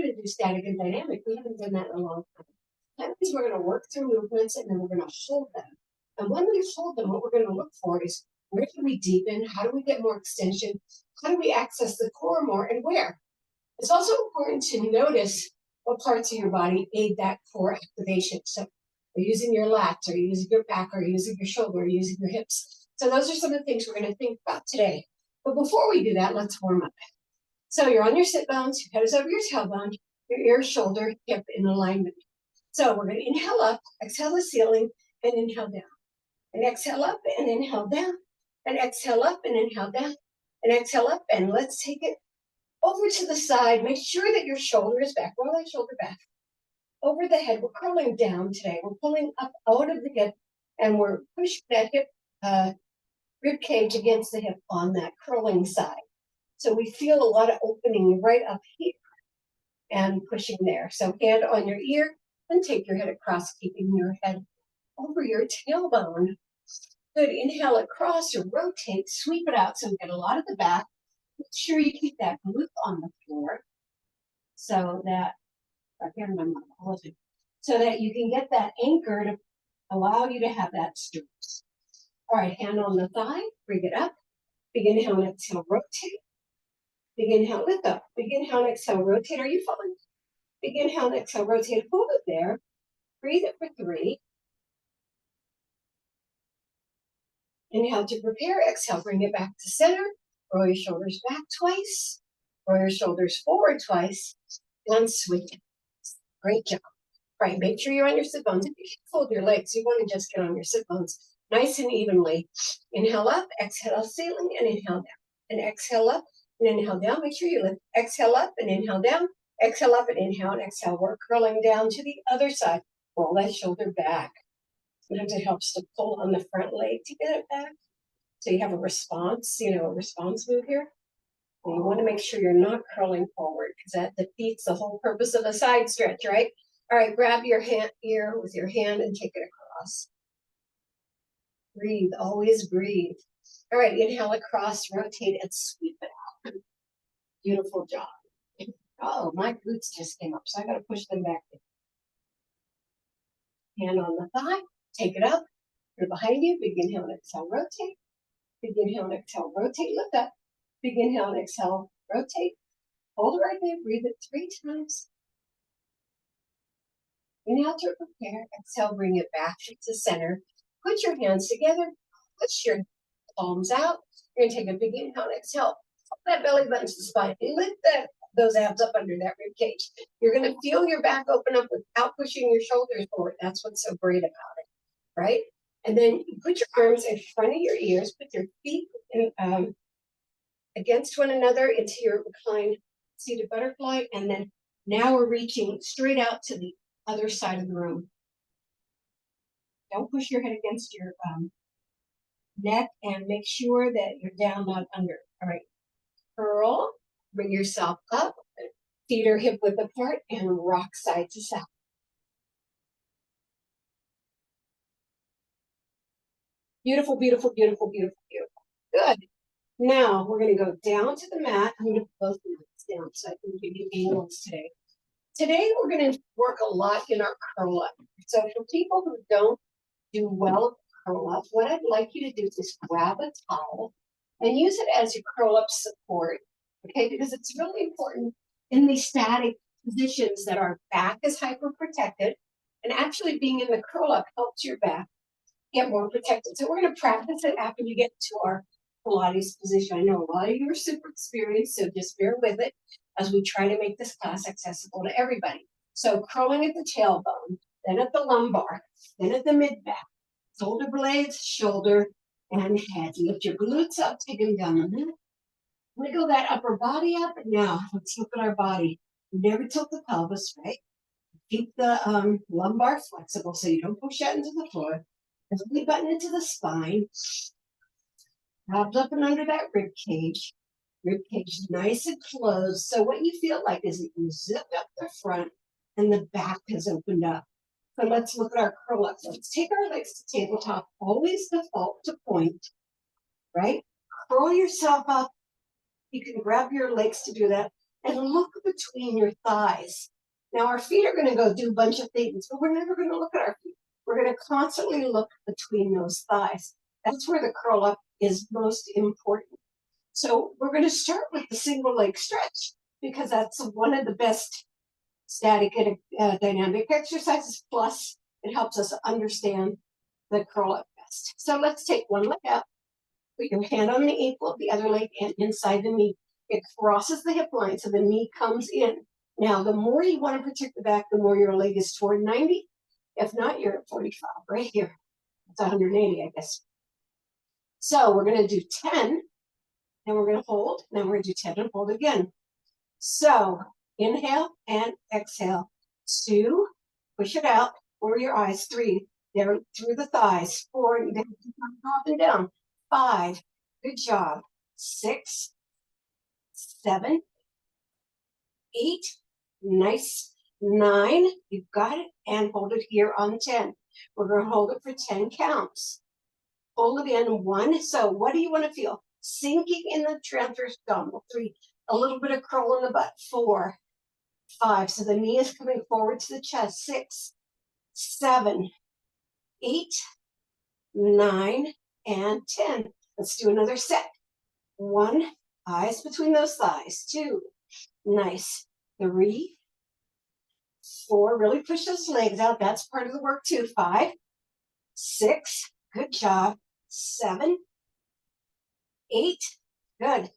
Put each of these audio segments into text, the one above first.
going to do static and dynamic. We haven't done that in a long time. That means we're going to work through movements and then we're going to hold them. And when we hold them, what we're going to look for is where can we deepen? How do we get more extension? How do we access the core more and where? It's also important to notice what parts of your body aid that core activation. So are you using your lats? Are you using your back? Are you using your shoulder? Are you using your hips? So those are some of the things we're going to think about today. But before we do that, let's warm up. So you're on your sit bones, your head is over your tailbone, your ear, shoulder, hip in alignment. So we're going to inhale up, exhale the ceiling, and inhale down. And exhale up and inhale down. And exhale up and inhale down. And exhale up, and let's take it over to the side. Make sure that your shoulder is back. Roll that shoulder back. Over the head. We're curling down today. We're pulling up out of the hip, and we're pushing that hip rib cage against the hip on that curling side. So we feel a lot of opening right up here and pushing there. So hand on your ear and take your head across, keeping your head over your tailbone. Good. Inhale across or rotate, sweep it out so we get a lot of the back. Make sure you keep that glute on the floor so that, so that you can get that anchor to allow you to have that stretch. All right, hand on the thigh, bring it up. Big inhale and exhale, rotate. Big inhale, lift up. Big inhale and exhale, rotate. Are you following? Big inhale and exhale, rotate. Hold it there. Breathe it for 3. Inhale to prepare. Exhale, bring it back to center. Roll your shoulders back twice. Roll your shoulders forward twice. And switch. Great job. Right, make sure you're on your sit bones. If you fold your legs, you want to just get on your sit bones nice and evenly. Inhale up, exhale ceiling, and inhale down. And exhale up and inhale down. Make sure you lift. Exhale up and inhale down. Exhale up and inhale and exhale. We're curling down to the other side. Roll that shoulder back. Sometimes it helps to pull on the front leg to get it back. So you have a response, a response move here. And you want to make sure you're not curling forward because that defeats the whole purpose of a side stretch, right? All right, grab your hand ear with your hand and take it across. Breathe, always breathe. All right, inhale across, rotate and sweep it out. Beautiful job. Oh, my glutes just came up, so I got to push them back in. Hand on the thigh, take it up. Put it behind you. Big inhale and exhale, rotate. Big inhale and exhale, rotate, lift up. Big inhale and exhale, rotate. Hold it right there, breathe it 3 times. Inhale to prepare, exhale, bring it back to center. Put your hands together, push your palms out. You're going to take a big inhale and exhale. Hold that belly button to the spine. Lift those abs up under that rib cage. You're going to feel your back open up without pushing your shoulders forward. That's what's so great about it, right? And then you put your arms in front of your ears, put your feet against one another into your reclined seated butterfly, and then now we're reaching straight out to the other side of the room. Don't push your head against your neck and make sure that you're down, not under. All right, curl, bring yourself up, feet are hip width apart, and rock side to side. Beautiful, beautiful, beautiful, beautiful, beautiful. Good. Now we're going to go down to the mat. I'm going to put both mats down so I can give you angles today. Today we're going to work a lot in our curl up. So for people who don't do well curl up, what I'd like you to do is grab a towel and use it as your curl up support. Okay, because it's really important in these static positions that our back is hyper protected, and actually being in the curl up helps your back get more protected. So we're going to practice it after we get to our Pilates position. I know a lot of you are super experienced, so just bear with it as we try to make this class accessible to everybody. So curling at the tailbone, then at the lumbar, then at the mid-back, shoulder blades, shoulder, and head. Lift your glutes up, take them down a minute. Wiggle that upper body up. Now, let's look at our body. Never tilt the pelvis, right? Keep the lumbar flexible so you don't push that into the floor. Belly button into the spine. Abs up and under that rib cage. Rib cage nice and closed. So what you feel like is that you zip up the front and the back has opened up. So let's look at our curl up. Let's take our legs to tabletop. Always default to point, right? Curl yourself up. You can grab your legs to do that. and look between your thighs. Now our feet are going to go do a bunch of things, but we're never going to look at our feet. We're going to constantly look between those thighs. That's where the curl up is most important. So we're going to start with the single leg stretch because that's one of the best static and dynamic exercises. Plus, it helps us understand the curl up best. So let's take one leg out. Put your hand on the ankle of the other leg and inside the knee. It crosses the hip line so the knee comes in. Now, the more you want to protect the back, the more your leg is toward 90. If not, you're at 45 right here. It's 180, I guess. So we're going to do 10, and we're going to hold. Then we're going to do 10 and hold again. So inhale and exhale. 2, push it out. Where are your eyes? 3, there through the thighs. 4, and then up and down. 5, good job. 6, 7, 8, nice. 9, you've got it, and hold it here on 10. We're going to hold it for 10 counts. Hold it in 1. So what do you want to feel? Sinking in the transverse abdominal. 3, a little bit of curl in the butt. 4, 5, so the knee is coming forward to the chest. 6, 7, 8, 9, and 10. Let's do another set. 1, eyes between those thighs. 2, nice. 3, 4, really push those legs out. That's part of the work too. 5, 6, good job. 7, 8, good.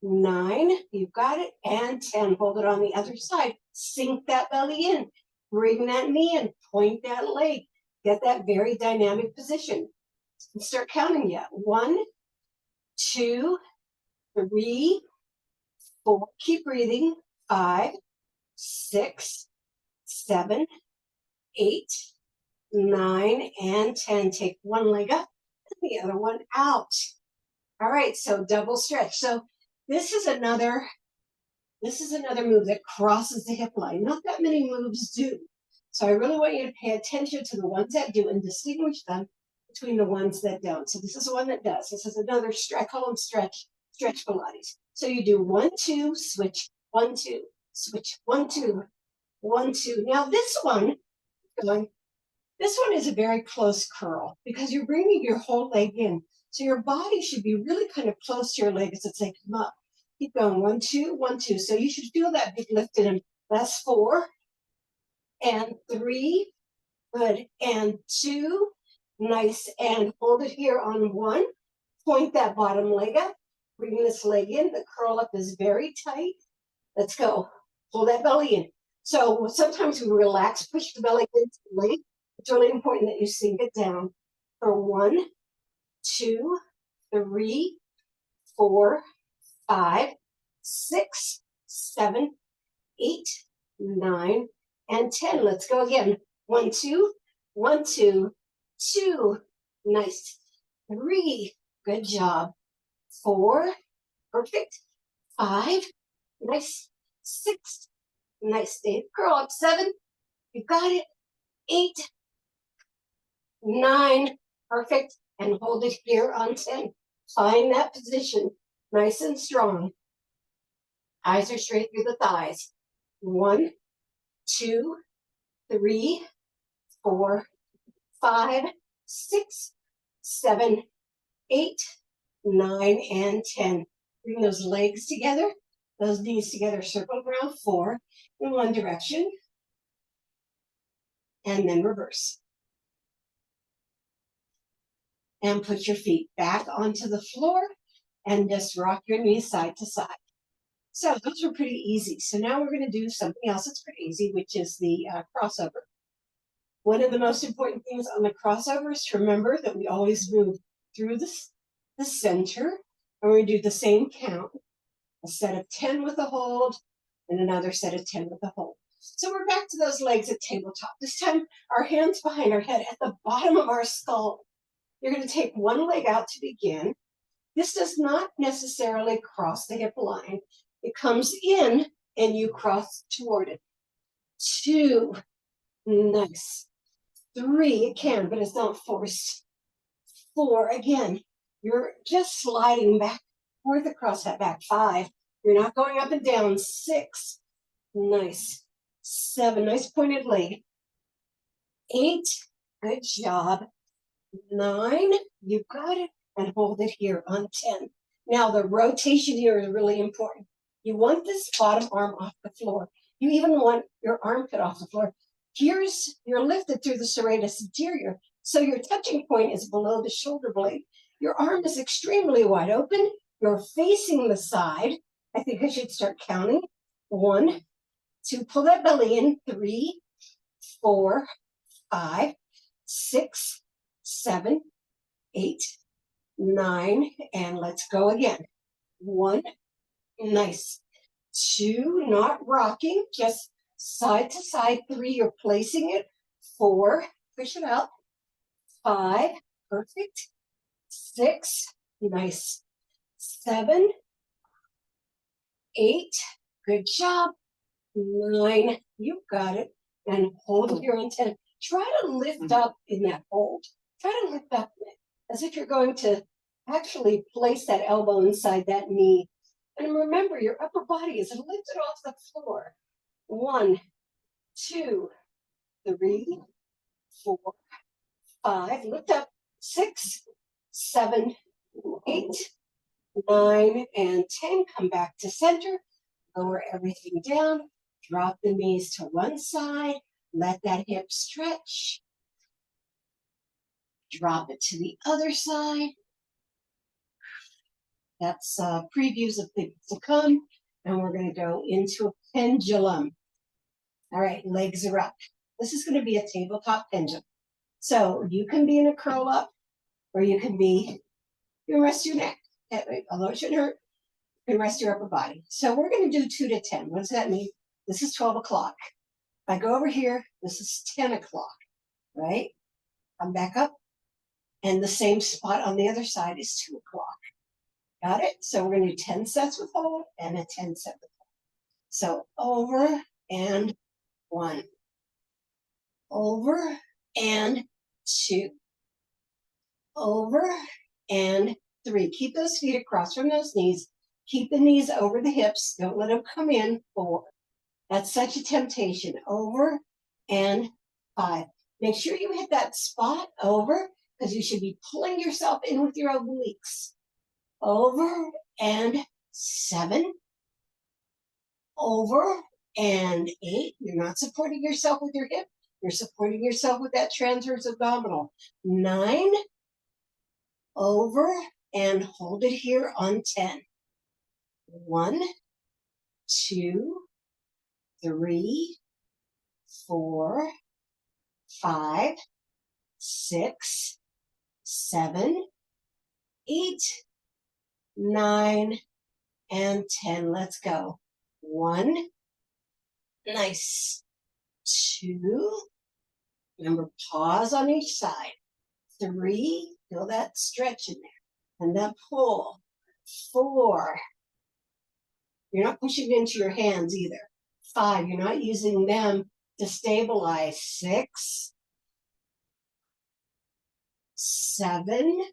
9, you've got it. And 10, hold it on the other side. Sink that belly in. Bring that knee in. Point that leg. Get that very dynamic position. And start counting yet. 1, 2, 3, 4. Keep breathing. 5, 6, 7, 8, 9, and 10. Take one leg up and the other one out. All right, so double stretch. So this is another move that crosses the hip line. Not that many moves do. So I really want you to pay attention to the ones that do and distinguish them between the ones that don't. So this is the one that does. This is another stretch. I call them stretch Pilates. So you do 1, 2, switch, 1, 2, switch, 1, 2, 1, 2. Now this one is a very close curl because you're bringing your whole leg in. So your body should be really kind of close to your legs as they come up. Keep going. 1, 2, 1, 2. So you should feel that big lift in them. That's 4 and 3. Good. And 2. Nice. And hold it here on 1. Point that bottom leg up. Bring this leg in. The curl up is very tight. Let's go. Hold that belly in. So sometimes we relax, push the belly into the leg. It's really important that you sink it down for 1, 2, 3, 4, 5, 6, 7, 8, 9, and 10. Let's go again. 1, 2, 1, 2, 2. Nice. 3. Good job. 4. Perfect. 5. Nice. 6. Nice. Dave. Curl up. 7. You got it. 8. 9. Perfect. And hold it here on 10. Find that position. Nice and strong. Eyes are straight through the thighs. 1, 2, 3, 4, 5, 6, 7, 8, 9, and 10. Bring those legs together, those knees together, circle around 4 in one direction, and then reverse. And put your feet back onto the floor and just rock your knees side to side. So those were pretty easy. So now we're going to do something else that's pretty easy, which is the crossover. One of the most important things on the crossover is to remember that we always move through the center, and we do the same count, a set of 10 with a hold, and another set of 10 with a hold. So we're back to those legs at tabletop. This time, our hands behind our head at the bottom of our skull. You're going to take one leg out to begin. This does not necessarily cross the hip line. It comes in, and you cross toward it. 2, nice. 3, it can, but it's not forced. 4, again, you're just sliding back forth across that back. 5, You're not going up and down. 6. Nice. 7. Nice pointed leg. 8. Good job. 9. You got it. And hold it here on 10. Now the rotation here is really important. You want this bottom arm off the floor. You even want your armpit off the floor. You're lifted through the serratus anterior. So your touching point is below the shoulder blade. Your arm is extremely wide open. You're facing the side. I think I should start counting. 1, 2, pull that belly in. 3, 4, 5, 6, 7, 8, 9, and let's go again. 1, nice. 2, not rocking, just side to side. 3, you're placing it. 4, push it out. 5, perfect. 6, nice. 7, 8, good job. 9, you got it. And hold here on 10. Try to lift up in that hold. Try to lift up as if you're going to actually place that elbow inside that knee. And remember, your upper body is lifted off the floor. 1, 2, 3, 4, 5. Lift up. 6, 7, 8, 9, and 10. Come back to center. Lower everything down. Drop the knees to one side. Let that hip stretch. Drop it to the other side. That's previews of things to come. And we're going to go into a pendulum. All right, legs are up. This is going to be a tabletop pendulum. So you can be in a curl up, or you can rest your neck. That way, although it shouldn't hurt, you can rest your upper body. So we're going to do 2 to 10. What does that mean? This is 12 o'clock. If I go over here, this is 10 o'clock, right? Come back up. And the same spot on the other side is 2 o'clock. Got it? So we're going to do 10 sets with hold and a 10 set with hold. So over and 1. Over and 2. Over and 3. Keep those feet across from those knees. Keep the knees over the hips. Don't let them come in. 4. That's such a temptation. Over and 5. Make sure you hit that spot over, because you should be pulling yourself in with your obliques. Over and 7. Over and 8. You're not supporting yourself with your hip. You're supporting yourself with that transverse abdominal. 9. Over and hold it here on 10. 1, 2, 3, 4, 5, 6, 7, 8, 9, and 10. Let's go. 1, nice. 2, remember, pause on each side. 3, feel that stretch in there. And then pull. 4, you're not pushing it into your hands either. 5, you're not using them to stabilize. 6, 7,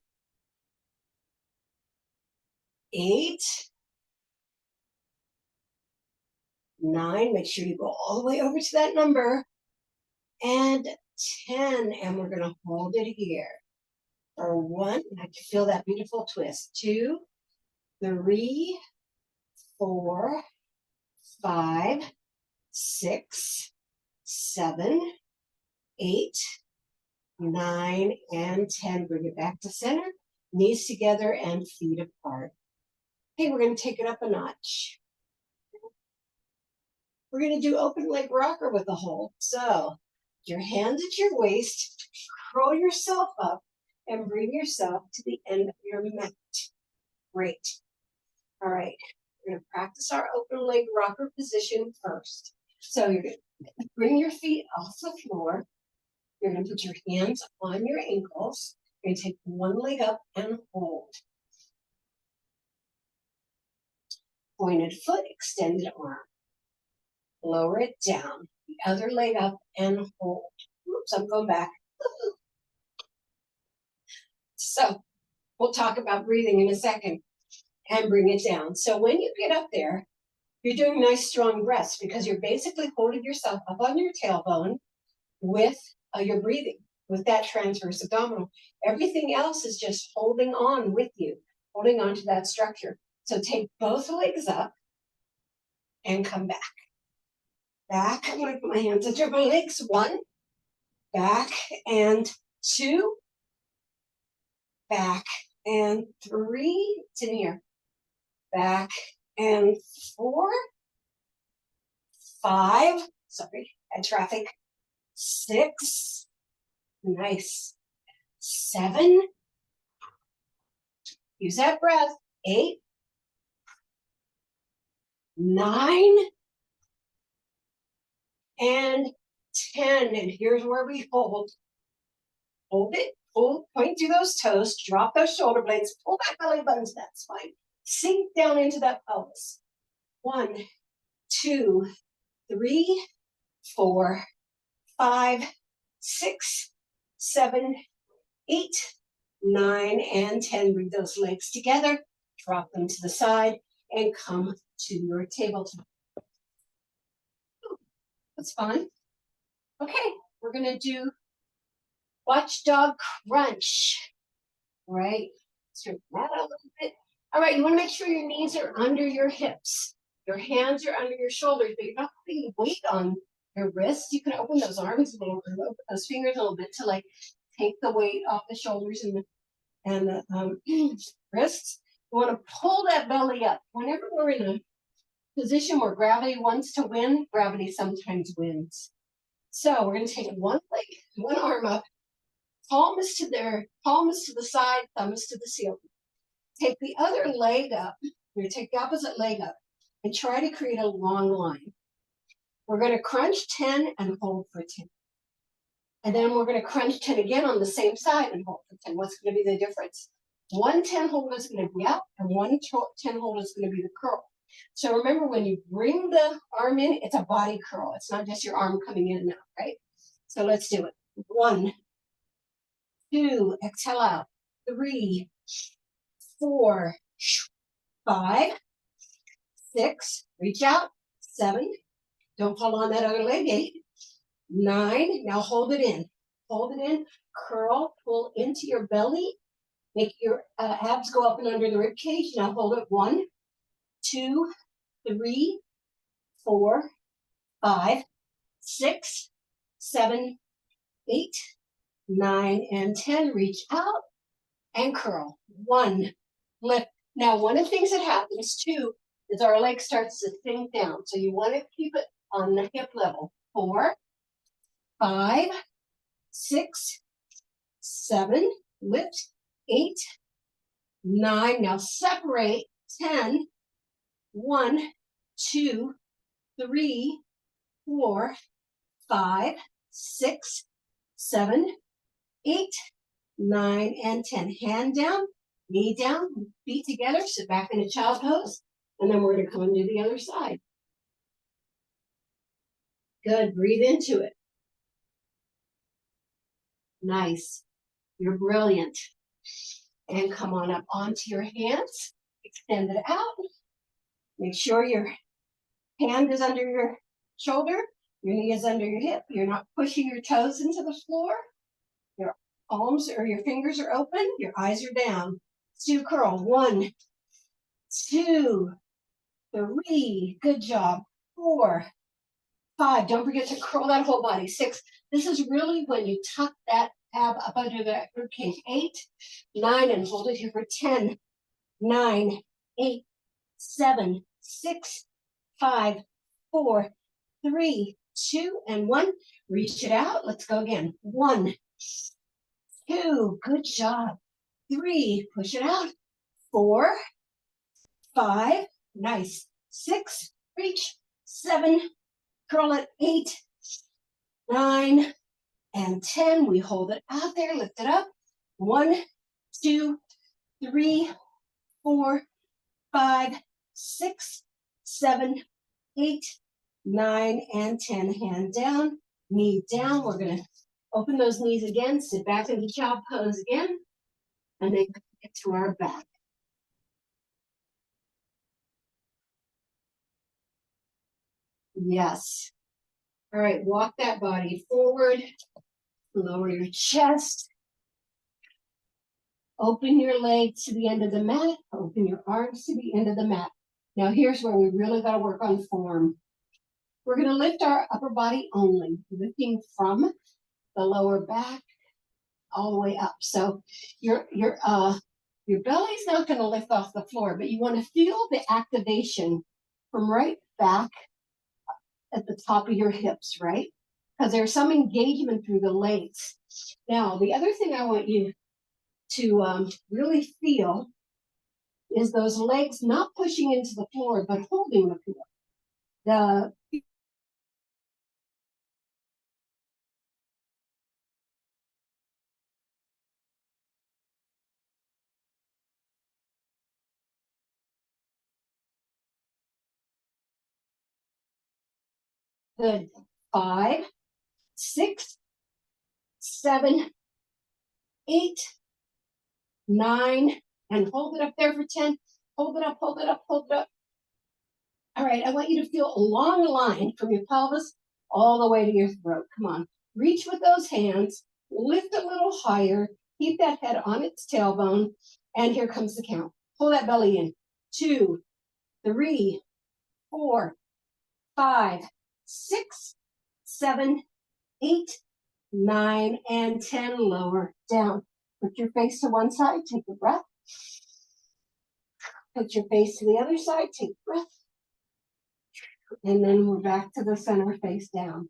8, 9. Make sure you go all the way over to that number. And 10. And we're going to hold it here. For 1, I can feel that beautiful twist. 2, 3, 4, 5, 6, 7, 8, 9, and 10. Bring it back to center. Knees together and feet apart. Okay, we're going to take it up a notch. We're going to do open leg rocker with a hold. So your hands at your waist, curl yourself up, and bring yourself to the end of your mat. Great. All right, we're going to practice our open leg rocker position first. So you're going to bring your feet off the floor. You're going to put your hands on your ankles. You're going to take one leg up and hold. Pointed foot, extended arm. Lower it down. The other leg up and hold. Oops, I'm going back. So we'll talk about breathing in a second. and bring it down. So when you get up there, you're doing nice strong breaths because you're basically holding yourself up on your tailbone with your breathing, with that transverse abdominal. Everything else is just holding on with you, holding on to that structure. So take both legs up and come back. Back, I'm gonna put my hands under my legs. 1, back and 2, back and 3, it's in here. Back and 4, 5, sorry, had traffic. 6, nice. 7, use that breath. 8, 9, and 10. And here's where we hold. Hold it, pull, point to those toes, drop those shoulder blades, pull back belly buttons, that's fine. Sink down into that pelvis. 1, 2, 3, 4, 5, 6, 7, 8, 9, and 10. Bring those legs together, drop them to the side, and come to your tabletop. That's fun. Okay, we're gonna do watchdog crunch. All right, straighten that out a little bit. All right, you wanna make sure your knees are under your hips. Your hands are under your shoulders, but you're not putting weight on your wrists. You can open those arms a little bit, open those fingers a little bit to like take the weight off the shoulders and the wrists. You wanna pull that belly up. Whenever we're in a position where gravity wants to win, gravity sometimes wins. So we're going to take one leg, one arm up, palm is to the side, thumb is to the ceiling. Take the other leg up. You're going to take the opposite leg up and try to create a long line. We're going to crunch 10 and hold for 10. And then we're going to crunch 10 again on the same side and hold for 10. What's going to be the difference? One 10 hold is going to be out, and one 10 hold is going to be the curl. So remember, when you bring the arm in, it's a body curl. It's not just your arm coming in and out, right? So let's do it. 1, 2, exhale out. 3, 4, 5, 6, reach out. 7, don't fall on that other leg. 8, 9, now hold it in. Hold it in, curl, pull into your belly. Make your abs go up and under the rib cage. Now hold it. 1, 2, 3, 4, 5, 6, 7, 8, 9, and 10. Reach out and curl. 1, lift. Now, one of the things that happens too is our leg starts to sink down. So you want to keep it on the hip level. 4, 5, 6, 7, lift. 8, 9. Now separate. 10. 1, 2, 3, 4, 5, 6, 7, 8, 9, and 10. Hand down, knee down, feet together, sit back in a child pose, and then we're going to come and do the other side. Good, breathe into it. Nice, you're brilliant. And come on up onto your hands, extend it out. Make sure your hand is under your shoulder, your knee is under your hip. You're not pushing your toes into the floor. Your palms or your fingers are open. Your eyes are down. Let's do curl. 1, 2, 3. Good job. 4, 5. Don't forget to curl that whole body. 6. This is really when you tuck that ab up under that rib cage. 8, 9, and hold it here for 10, 9, 8, 7, 6, 5, 4, 3, 2, and 1. Reach it out. Let's go again. 1, 2, good job. 3, push it out. 4, 5, nice. 6, reach. 7, curl it. 8, 9, and 10. We hold it out there. Lift it up. 1, 2, 3, 4, 5, 6, 7, 8, 9, and 10. Hand down, knee down. We're going to open those knees again, sit back into child pose again, and then get to our back. Yes. All right, walk that body forward. Lower your chest. Open your legs to the end of the mat. Open your arms to the end of the mat. Now here's where we really got to work on form. We're going to lift our upper body only, lifting from the lower back all the way up. So your belly's not going to lift off the floor, but you want to feel the activation from right back at the top of your hips, right? Because there's some engagement through the legs. Now, the other thing I want you to really feel is those legs not pushing into the floor, but holding the floor. The good. 5, 6, 7, 8, 9, and hold it up there for 10. Hold it up, hold it up, hold it up. All right, I want you to feel a long line from your pelvis all the way to your throat. Come on. Reach with those hands, lift a little higher, keep that head on its tailbone, and here comes the count. Pull that belly in. 2, 3, 4, 5, 6, 7, 8, 9, and 10. Lower down. Put your face to one side, take a breath. Put your face to the other side, take a breath. And then we're back to the center, face down.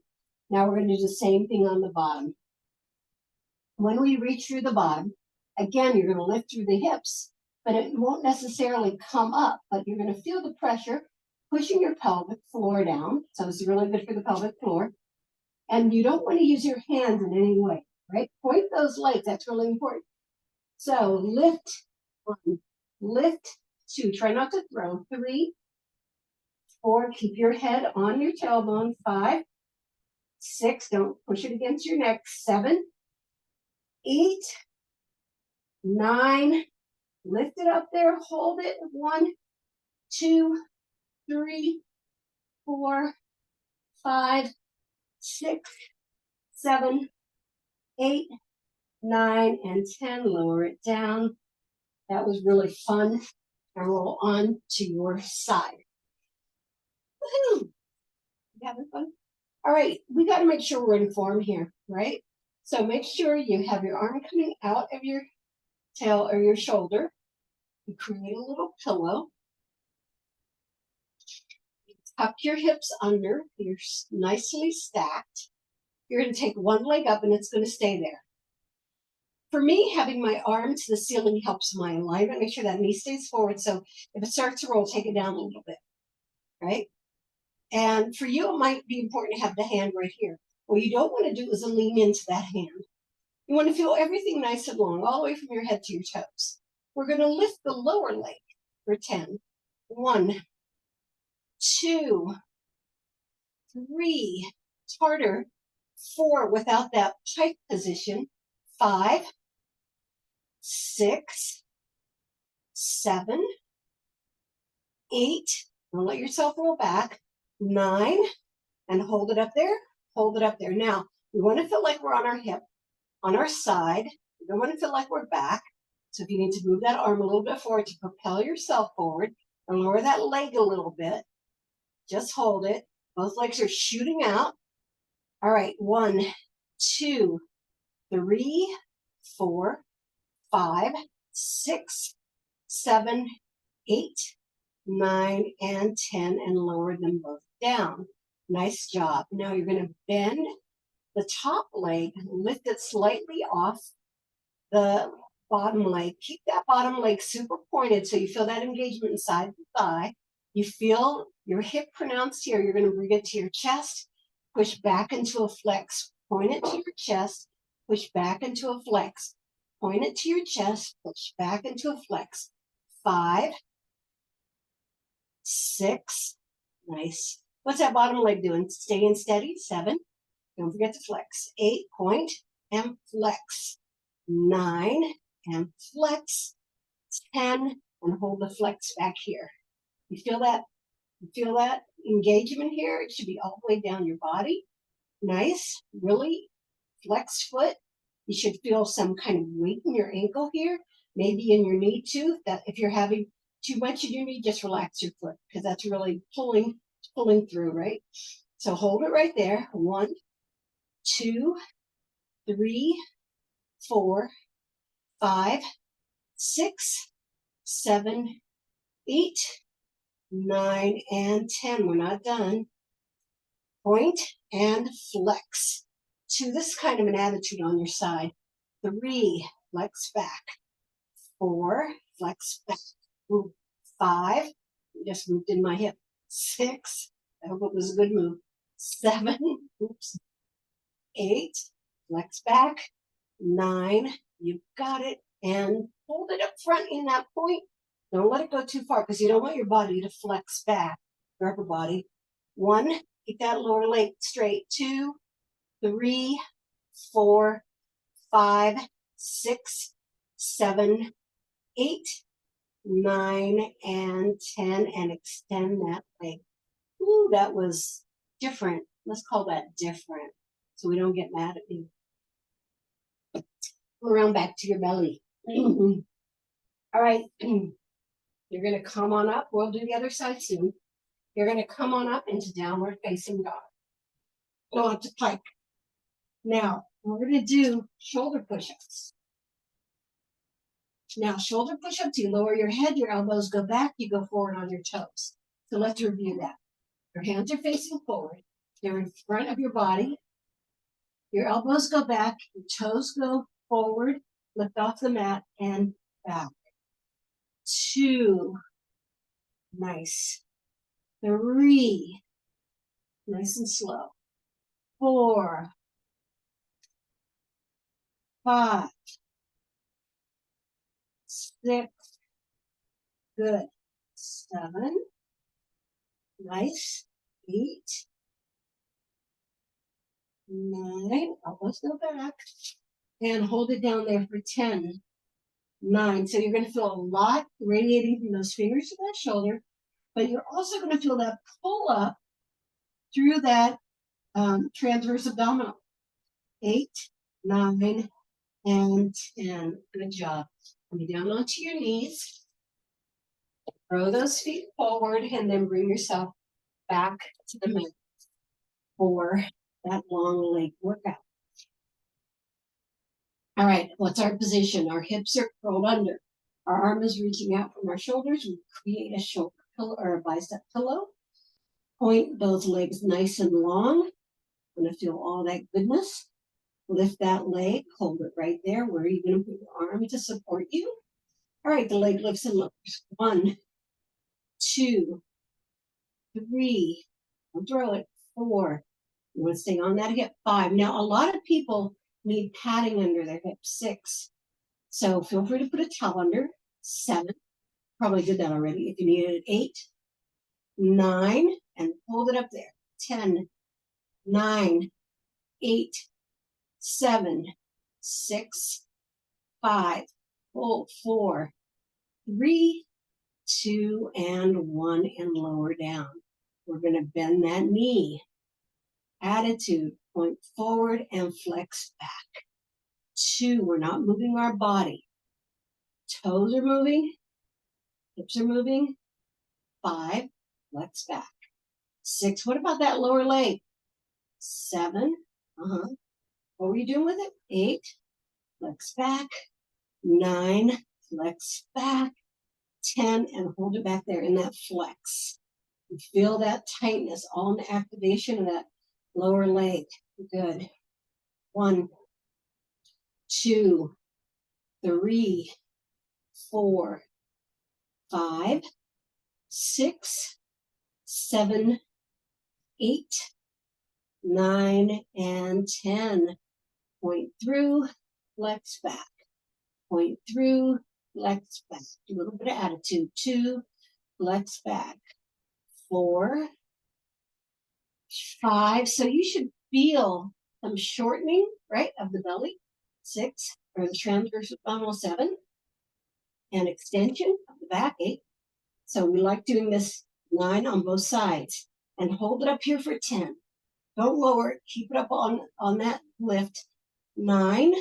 Now we're going to do the same thing on the bottom. When we reach through the bottom, again, you're going to lift through the hips, but it won't necessarily come up, but you're going to feel the pressure pushing your pelvic floor down. So it's really good for the pelvic floor. And you don't want to use your hands in any way, right? Point those legs. That's really important. So lift 1, lift 2. Try not to throw. 3, 4. Keep your head on your tailbone. 5, 6. Don't push it against your neck. 7, 8, 9. Lift it up there. Hold it. 1, 2, 3, 4, 5, 6, 7, 8, 9, and 10. Lower it down. That was really fun. And roll on to your side. Woohoo! You having fun? All right, we got to make sure we're in form here, right? So make sure you have your arm coming out of your tail or your shoulder. You create a little pillow. You tuck your hips under. You're nicely stacked. You're going to take one leg up and it's going to stay there. For me, having my arm to the ceiling helps my alignment. Make sure that knee stays forward. So if it starts to roll, take it down a little bit, right? And for you, it might be important to have the hand right here. What you don't want to do is lean into that hand. You want to feel everything nice and long, all the way from your head to your toes. We're going to lift the lower leg for 10. 1, 2, 3. It's harder. 4 without that pike position. 5, 6, 7, 8. Don't let yourself roll back. 9, and hold it up there. Hold it up there. Now, we want to feel like we're on our hip, on our side. We don't want to feel like we're back. So if you need to move that arm a little bit forward to propel yourself forward and lower that leg a little bit, just hold it. Both legs are shooting out. All right, 1, 2, 3, 4, 5, 6, 7, 8, 9, and 10, and lower them both down. Nice job. Now you're going to bend the top leg, lift it slightly off the bottom leg. Keep that bottom leg super pointed so you feel that engagement inside the thigh. You feel your hip pronounced here. You're going to bring it to your chest, push back into a flex, point it to your chest, push back into a flex, point it to your chest, push back into a flex. 5, 6, nice. What's that bottom leg doing? Staying steady. 7, don't forget to flex. 8, point and flex. 9, and flex. 10, and hold the flex back here. You feel that Feel that engagement here? It should be all the way down your body. Nice, really flexed foot. You should feel some kind of weight in your ankle here, maybe in your knee too. That if you're having too much in your knee, just relax your foot because that's really pulling through, right? So hold it right there. 1, 2, 3, 4, 5, 6, 7, 8, 9, and 10. We're not done. Point and flex to this kind of an attitude on your side. 3, flex back. 4, flex back. 5, just moved in my hip. 6, I hope it was a good move. 7, oops. 8, flex back. 9, you've got it. And hold it up front in that point. Don't let it go too far because you don't want your body to flex back, your upper body. 1, keep that lower leg straight. 2, 3, 4, 5, 6, 7, 8, 9, and 10, and extend that leg. Ooh, that was different. Let's call that different so we don't get mad at me. Go around back to your belly. All right. You're going to come on up. We'll do the other side soon. You're going to come on up into downward facing dog. Go up to plank. Now, we're going to do shoulder push-ups. Now, shoulder push-ups, you lower your head, your elbows go back, you go forward on your toes. So let's review that. Your hands are facing forward. They're in front of your body. Your elbows go back, your toes go forward, lift off the mat, and back. 2, nice. 3, nice and slow. 4, 5, 6, good. 7, nice. 8, 9, elbows go back, and hold it down there for 10, 9. So you're going to feel a lot radiating from those fingers to that shoulder, but you're also going to feel that pull up through that transverse abdominal. 8, 9, and 10. Good job. Come down onto your knees. Throw those feet forward and then bring yourself back to the mat for that long leg workout. All right, what's our position? Our hips are curled under. Our arm is reaching out from our shoulders. We create a shoulder pillow or a bicep pillow. Point those legs nice and long. I'm going to feel all that goodness. Lift that leg, hold it right there. Where are you going to put your arm to support you? All right, the leg lifts and lowers. 1, 2, 3, don't throw it. 4, you want to stay on that hip. 5. Now, a lot of people need padding under their hip. 6. So feel free to put a towel under. 7. Probably did that already. If you needed 8, 9, and hold it up there. 10, 9, 8, 7, 6, 5, hold 4, 3, 2, and 1, and lower down. We're going to bend that knee. Attitude, point forward and flex back. 2, we're not moving our body. Toes are moving, hips are moving. 5, flex back. 6, what about that lower leg? 7, what were you doing with it? 8, flex back. 9, flex back. 10, and hold it back there in that flex. You feel that tightness, all in the activation of that lower leg. Good. 1, 2, 3, 4, 5, 6, 7, 8, 9, and 10. Point through, flex back. Point through, flex back. Do a little bit of attitude. 2, flex back. 4, 5. So you should feel some shortening, right, of the belly. 6, or the transverse abdominal. 7, and extension of the back. 8. So we like doing this 9 on both sides. And hold it up here for 10. Don't lower it. Keep it up on that lift. 9,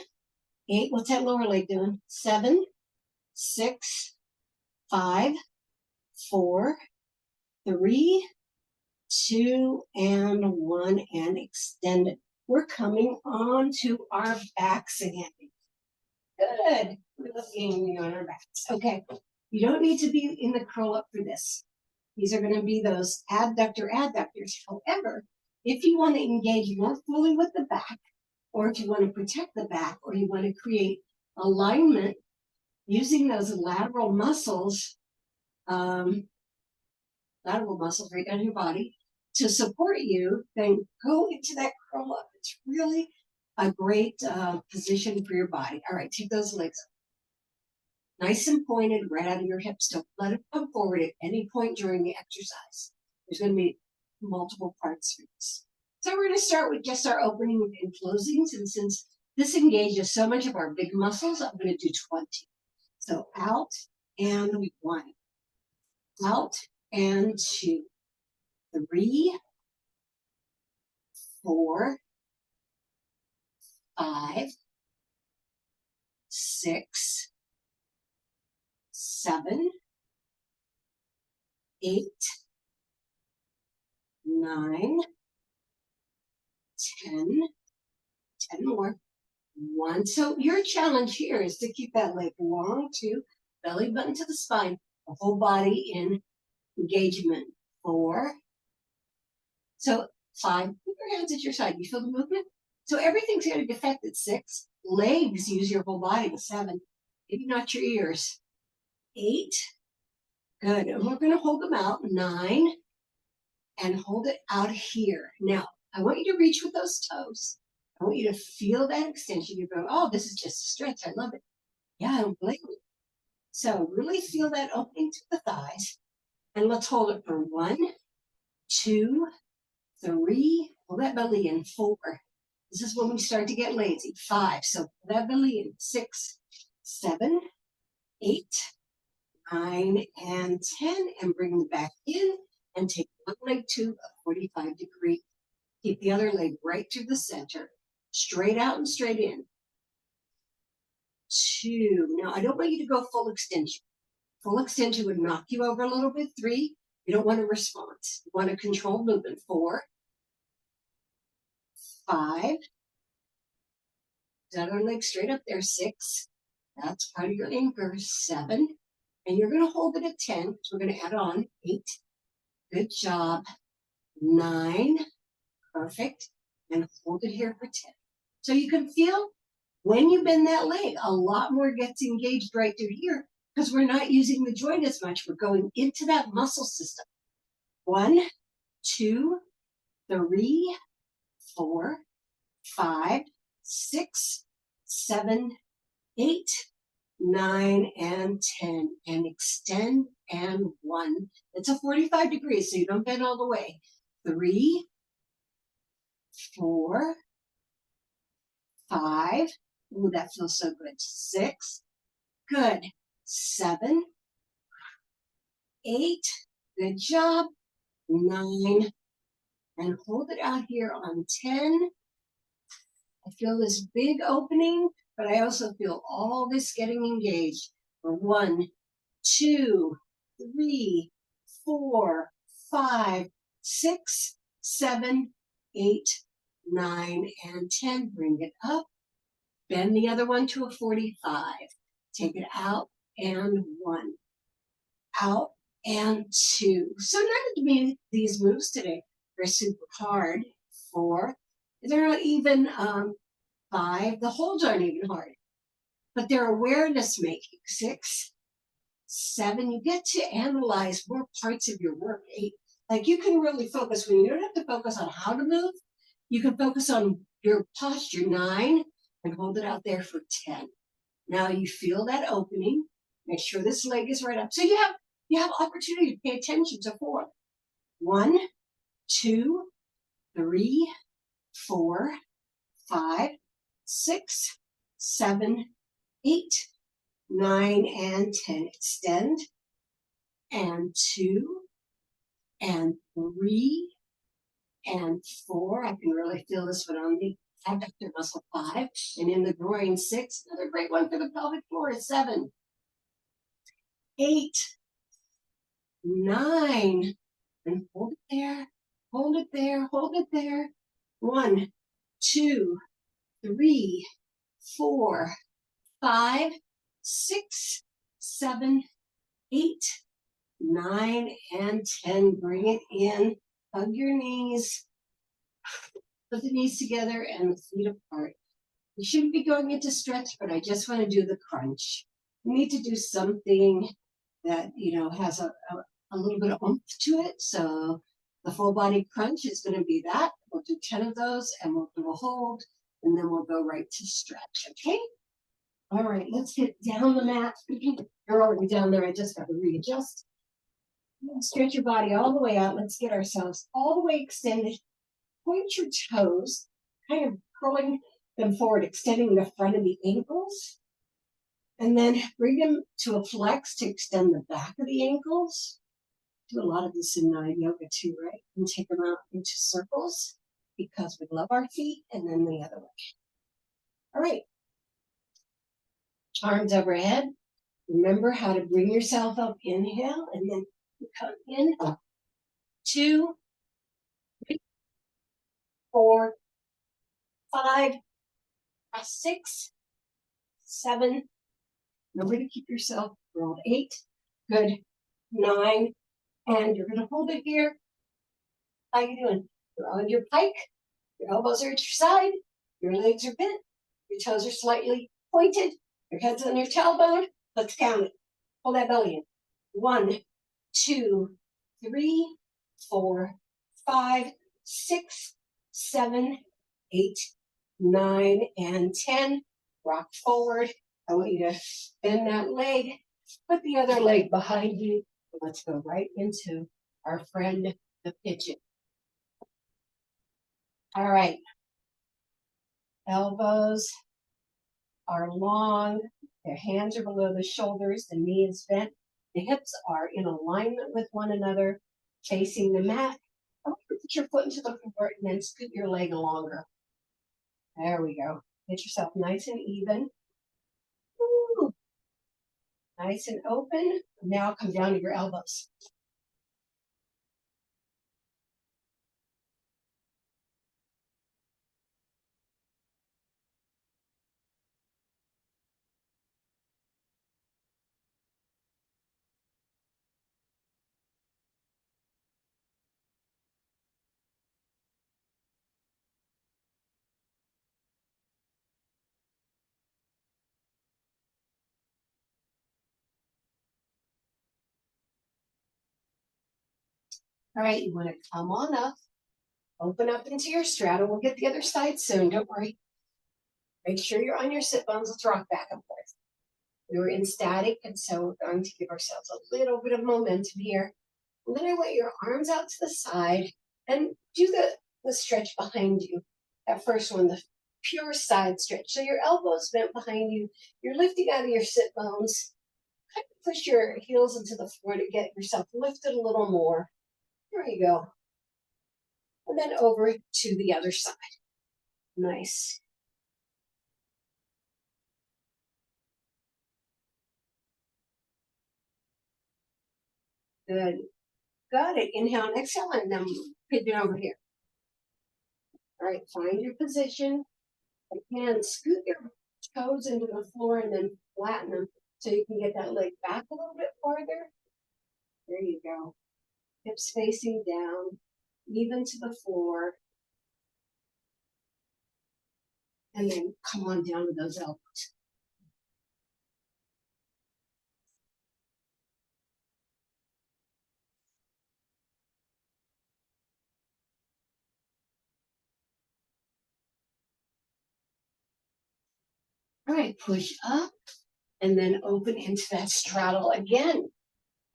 8. What's that lower leg doing? 7, 6, 5, 4, 3, 2, and 1, and extend it. We're coming on to our backs again. Good. We're looking on our backs. Okay. You don't need to be in the curl up for this. These are going to be those adductors. However, if you want to engage more fully with the back, or if you want to protect the back, or you want to create alignment using those lateral muscles right down your body to support you, then go into that curl up. It's really a great position for your body. All right, take those legs up. Nice and pointed right out of your hips. Don't let it come forward at any point during the exercise. There's going to be multiple parts for this. So we're going to start with just our opening and closings. And since this engages so much of our big muscles, I'm going to do 20. So out and 1. Out and 2. 3, 4, 5, 6, 7, 8, 9, 10, 10 more, 1. So your challenge here is to keep that leg long, 2, belly button to the spine, the whole body in engagement. 4. So 5, put your hands at your side. You feel the movement? So everything's going to defect at 6. Legs use your whole body. 7, maybe not your ears. 8, good. And we're going to hold them out. 9, and hold it out here. Now, I want you to reach with those toes. I want you to feel that extension. You're going, oh, this is just a stretch. I love it. Yeah, I don't blame you. So really feel that opening to the thighs. And let's hold it for 1, 2, 3. Pull that belly in. 4. This is when we start to get lazy. 5. So pull that belly in. 6, 7, 8, 9, and 10. And bring them back in. And take one leg to a 45 degree. Keep the other leg right to the center. Straight out and straight in. 2. Now, I don't want you to go full extension. Full extension would knock you over a little bit. 3. You don't want a response. You want a controlled movement. 4, 5. The other leg straight up there. 6. That's part of your anchor. 7. And you're going to hold it at 10. So we're going to add on 8. Good job. 9. Perfect. And hold it here for 10. So you can feel when you bend that leg, a lot more gets engaged right through here because we're not using the joint as much. We're going into that muscle system. 1, 2, 3, 4, 5, 6, 7, 8, 9, and 10. And extend and 1. It's a 45 degrees, so you don't bend all the way. 3, 4, 5. Ooh, that feels so good. 6. Good. 7. 8. Good job. 9. And hold it out here on 10. I feel this big opening, but I also feel all this getting engaged. For 1, 2, 3, 4, 5, 6, 7, 8, 9, and 10. Bring it up. Bend the other one to a 45. Take it out and 1. Out and 2. So none of these moves today are super hard. 4. They're not even 5. The holds aren't even hard. But they're awareness making. 6, 7. You get to analyze more parts of your work. 8. Like you can really focus when you don't have to focus on how to move. You can focus on your posture. 9. And hold it out there for 10. Now you feel that opening. Make sure this leg is right up. So you have opportunity to pay attention to 4. 1, 2, 3, 4, 5, 6, 7, 8, 9, and 10. Extend. And 2, and 3 and 4. I can really feel this one on the adductor muscle, 5, and in the groin, 6. Another great one for the pelvic floor is 7, 8, 9, and hold it there, hold it there, hold it there. 1, 2, 3, 4, 5, 6, 7, 8, 9, and 10. Bring it in. Hug your knees. Put the knees together and the feet apart. You shouldn't be going into stretch, but I just want to do the crunch. You need to do something that, has a little bit of oomph to it. So the full body crunch is going to be that. We'll do 10 of those and we'll do a hold and then we'll go right to stretch. Okay? All right, let's get down the mat. You're already down there. I just got to readjust. Stretch your body all the way out. Let's get ourselves all the way extended. Point your toes, kind of curling them forward, extending the front of the ankles. And then bring them to a flex to extend the back of the ankles. Do a lot of this in yoga too, right? And take them out into circles because we love our feet, and then the other way. All right. Arms overhead. Remember how to bring yourself up. Inhale, and then come in. 2, 3, 4, 5, 6, 7. Remember to keep yourself rolled. 8. Good. 9. And you're going to hold it here. How you doing? You're on your pike. Your elbows are at your side. Your legs are bent. Your toes are slightly pointed. Your head's on your tailbone. Let's count it. Hold that belly in. 1, 2, 3, 4, 5, 6, 7, 8, 9, and 10. Rock forward. I want you to bend that leg. Put the other leg behind you. Let's go right into our friend, the pigeon. All right. Elbows are long. Their hands are below the shoulders. The knee is bent. The hips are in alignment with one another, facing the mat. I want you to put your foot into the floor and then scoot your leg longer. There we go. Get yourself nice and even. Woo. Nice and open. Now come down to your elbows. All right, you want to come on up. Open up into your straddle. We'll get the other side soon. Don't worry. Make sure you're on your sit bones. Let's rock back and forth. We were in static, and so we're going to give ourselves a little bit of momentum here. And then I want your arms out to the side and do the stretch behind you. That first one, the pure side stretch. So your elbows bent behind you. You're lifting out of your sit bones. Kind of push your heels into the floor to get yourself lifted a little more. There you go. And then over to the other side. Nice. Good. Got it. Inhale and exhale, and then pigeon over here. All right, find your position. Again, scoot your toes into the floor and then flatten them so you can get that leg back a little bit farther. There you go. Hips facing down, even to the floor. And then come on down to those elbows. All right, push up and then open into that straddle again.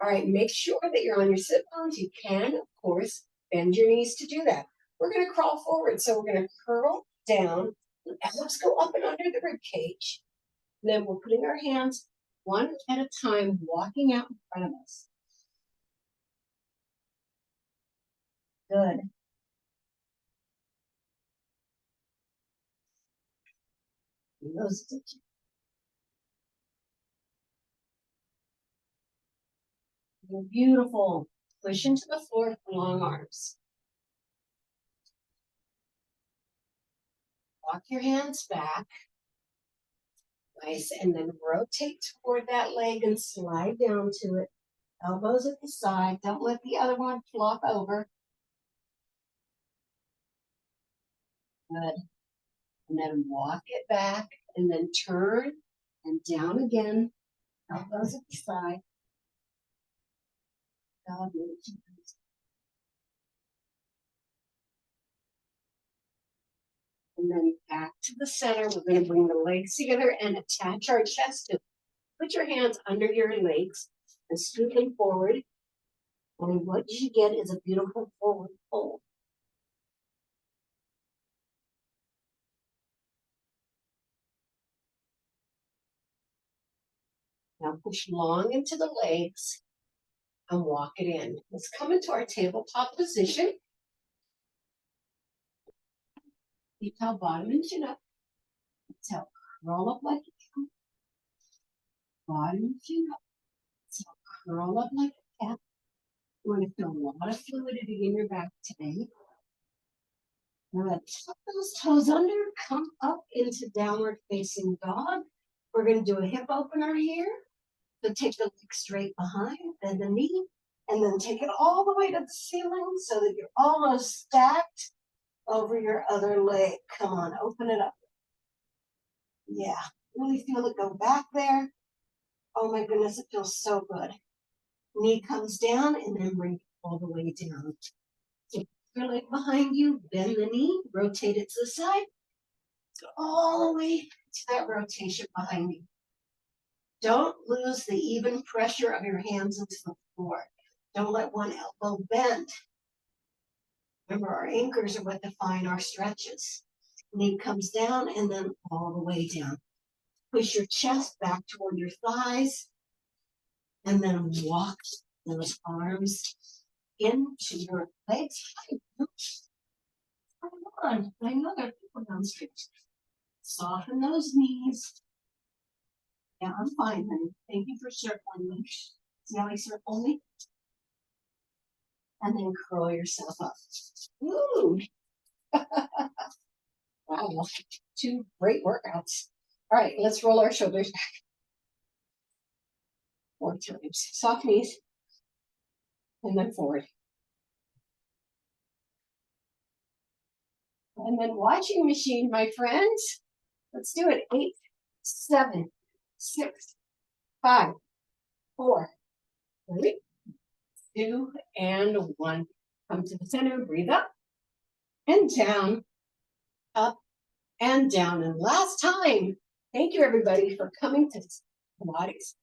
All right, make sure that you're on your sit bones. You can, of course, bend your knees to do that. We're going to crawl forward. So we're going to curl down. Elbows go up and under the rib cage. And then we're putting our hands one at a time, walking out in front of us. Good. Those stitches. Beautiful. Push into the floor with long arms. Walk your hands back. Nice. And then rotate toward that leg and slide down to it. Elbows at the side. Don't let the other one flop over. Good. And then walk it back and then turn and down again. Elbows at the side. God, and then back to the center. We're going to bring the legs together and attach our chest to it. Put your hands under your legs and scoot them forward. And what you get is a beautiful forward fold. Now push long into the legs and walk it in. Let's come into our tabletop position. Feet toe bottom and chin up. Exhale, curl up like a cat. Bottom and chin up. Exhale, curl up like a cat. You want to feel a lot of fluidity in your back today. Good. Tuck those toes under, come up into downward facing dog. We're going to do a hip opener here. So take the leg straight behind, bend the knee, and then take it all the way to the ceiling so that you're almost stacked over your other leg. Come on, open it up. Yeah, really feel it go back there. Oh my goodness, it feels so good. Knee comes down and then bring it all the way down. Take your leg behind you, bend the knee, rotate it to the side. Go all the way to that rotation behind you. Don't lose the even pressure of your hands into the floor. Don't let one elbow bend. Remember, our anchors are what define our stretches. Knee comes down and then all the way down. Push your chest back toward your thighs and then walk those arms into your legs. Come on, I know there are people downstairs. Soften those knees. Yeah, I'm fine, honey. Thank you for circling me. See how I circle me? And then curl yourself up. Woo! Wow, 2 great workouts. All right, let's roll our shoulders back. 4 times. Soft knees. And then forward. And then watching machine, my friends. Let's do it. 8, 7, 6, 5, 4, 3, 2, and 1. Come to the center, breathe up and down, up and down. And last time, thank you everybody for coming to Pilates.